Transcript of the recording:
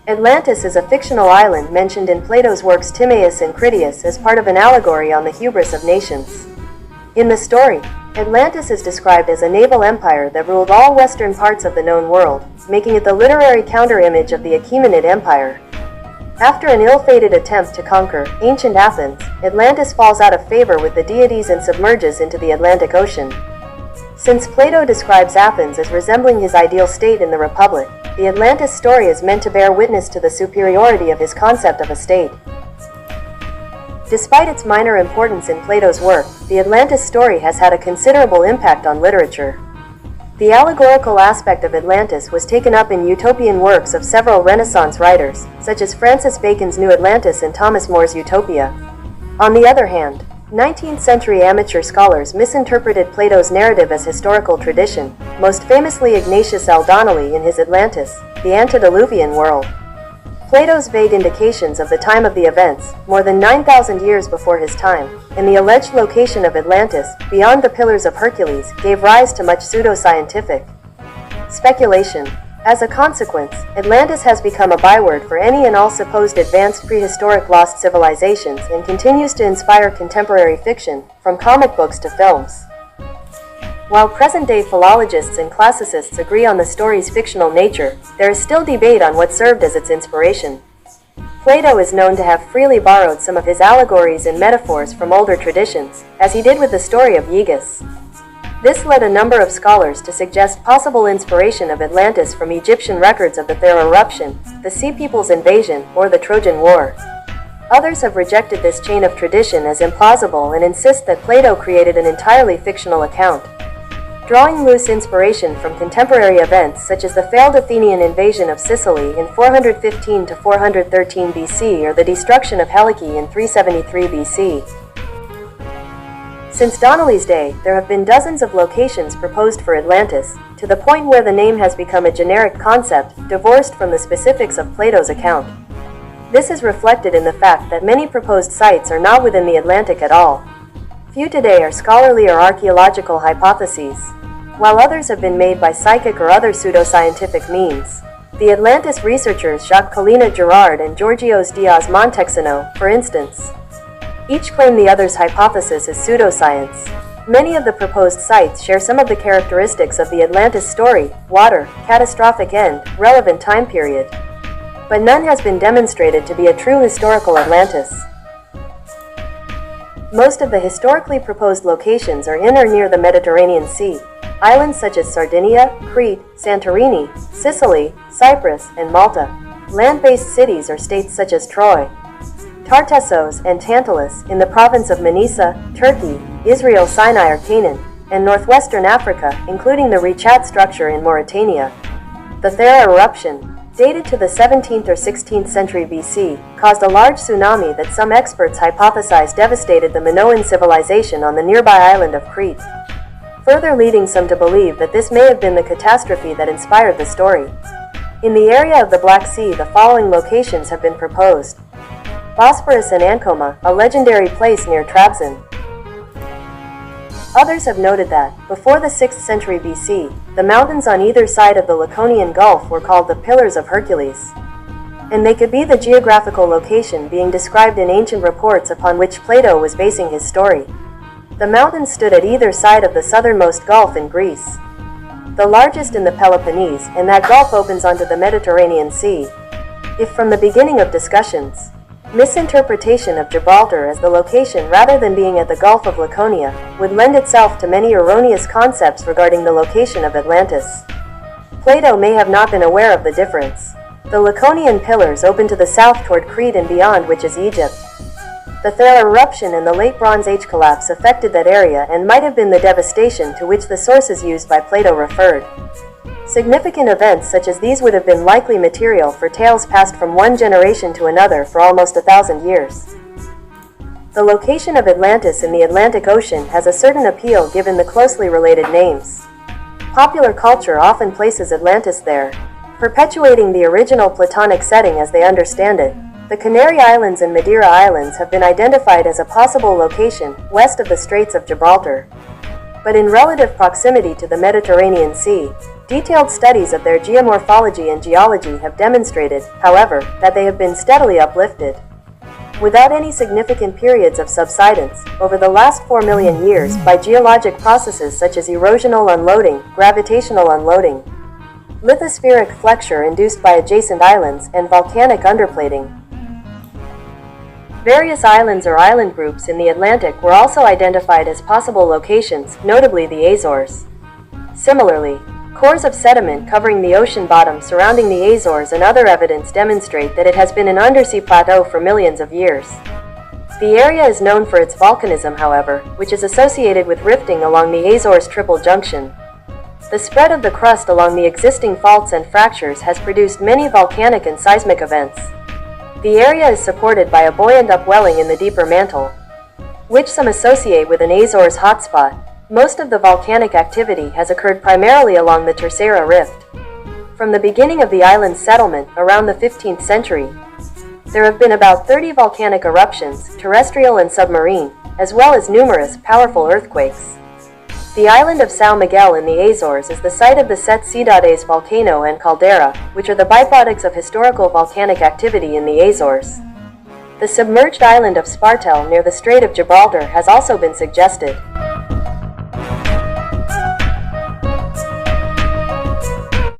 Atlantis is a fictional island mentioned in Plato's works Timaeus and Critias as part of an allegory on the hubris of nations. In the story, Atlantis is described as a naval empire that ruled all western parts of the known world, making it the literary counter-image of the Achaemenid Empire. After an ill-fated attempt to conquer ancient Athens, Atlantis falls out of favor with the deities and submerges into the Atlantic Ocean. Since Plato describes Athens as resembling his ideal state in the Republic, the Atlantis story is meant to bear witness to the superiority of his concept of a state. Despite its minor importance in Plato's work, the Atlantis story has had a considerable impact on literature. The allegorical aspect of Atlantis was taken up in utopian works of several Renaissance writers, such as Francis Bacon's New Atlantis and Thomas More's Utopia. On the other hand, 19th century amateur scholars misinterpreted Plato's narrative as historical tradition, most famously Ignatius L. Donnelly in his Atlantis, the antediluvian world. Plato's vague indications of the time of the events, more than 9,000 years before his time, and the alleged location of Atlantis, beyond the Pillars of Hercules, gave rise to much pseudo-scientific speculation. As a consequence, Atlantis has become a byword for any and all supposed advanced prehistoric lost civilizations and continues to inspire contemporary fiction, from comic books to films. While present-day philologists and classicists agree on the story's fictional nature, there is still debate on what served as its inspiration. Plato is known to have freely borrowed some of his allegories and metaphors from older traditions, as he did with the story of Aegeus. This led a number of scholars to suggest possible inspiration of Atlantis from Egyptian records of the Thera eruption, the Sea People's invasion, or the Trojan War. Others have rejected this chain of tradition as implausible and insist that Plato created an entirely fictional account, drawing loose inspiration from contemporary events such as the failed Athenian invasion of Sicily in 415 to 413 BC or the destruction of Helike in 373 BC. Since Donnelly's day, there have been dozens of locations proposed for Atlantis, to the point where the name has become a generic concept, divorced from the specifics of Plato's account. This is reflected in the fact that many proposed sites are not within the Atlantic at all. Few today are scholarly or archaeological hypotheses, while others have been made by psychic or other pseudoscientific means. The Atlantis researchers Jacques Collina Girard and Georgios Diaz Montexano, for instance, each claim the other's hypothesis is pseudoscience. Many of the proposed sites share some of the characteristics of the Atlantis story: water, catastrophic end, relevant time period. But none has been demonstrated to be a true historical Atlantis. Most of the historically proposed locations are in or near the Mediterranean Sea. Islands such as Sardinia, Crete, Santorini, Sicily, Cyprus, and Malta. Land-based cities or states such as Troy, Tartessos, and Tantalus in the province of Manisa, Turkey, Israel, Sinai or Canaan, and northwestern Africa, including the Richat structure in Mauritania. The Thera eruption, dated to the 17th or 16th century BC, caused a large tsunami that some experts hypothesize devastated the Minoan civilization on the nearby island of Crete, further leading some to believe that this may have been the catastrophe that inspired the story. In the area of the Black Sea, the following locations have been proposed: Bosporus and Ancoma, a legendary place near Trabzon. Others have noted that, before the 6th century BC, the mountains on either side of the Laconian Gulf were called the Pillars of Hercules, and they could be the geographical location being described in ancient reports upon which Plato was basing his story. The mountains stood at either side of the southernmost gulf in Greece, the largest in the Peloponnese, and that gulf opens onto the Mediterranean Sea. If from the beginning of discussions, misinterpretation of Gibraltar as the location rather than being at the Gulf of Laconia would lend itself to many erroneous concepts regarding the location of Atlantis, Plato may have not been aware of the difference. The Laconian pillars open to the south toward Crete and beyond, which is Egypt. The Thera eruption and the late Bronze Age collapse affected that area and might have been the devastation to which the sources used by Plato referred. Significant events such as these would have been likely material for tales passed from one generation to another for almost 1,000 years. The location of Atlantis in the Atlantic Ocean has a certain appeal given the closely related names. Popular culture often places Atlantis there, perpetuating the original Platonic setting as they understand it. The Canary Islands and Madeira Islands have been identified as a possible location west of the Straits of Gibraltar. but in relative proximity to the Mediterranean Sea. Detailed studies of their geomorphology and geology have demonstrated, however, that they have been steadily uplifted, without any significant periods of subsidence, over the last 4 million years by geologic processes such as erosional unloading, gravitational unloading, lithospheric flexure induced by adjacent islands, and volcanic underplating. Various islands or island groups in the Atlantic were also identified as possible locations, notably the Azores. Similarly, cores of sediment covering the ocean bottom surrounding the Azores and other evidence demonstrate that it has been an undersea plateau for millions of years. The area is known for its volcanism, however, which is associated with rifting along the Azores Triple Junction. The spread of the crust along the existing faults and fractures has produced many volcanic and seismic events. The area is supported by a buoyant upwelling in the deeper mantle, which some associate with an Azores hotspot. Most of the volcanic activity has occurred primarily along the Terceira Rift. From the beginning of the island's settlement, around the 15th century, there have been about 30 volcanic eruptions, terrestrial and submarine, as well as numerous, powerful earthquakes. The island of São Miguel in the Azores is the site of the Sete Cidades volcano and caldera, which are the byproducts of historical volcanic activity in the Azores. The submerged island of Spartel near the Strait of Gibraltar has also been suggested.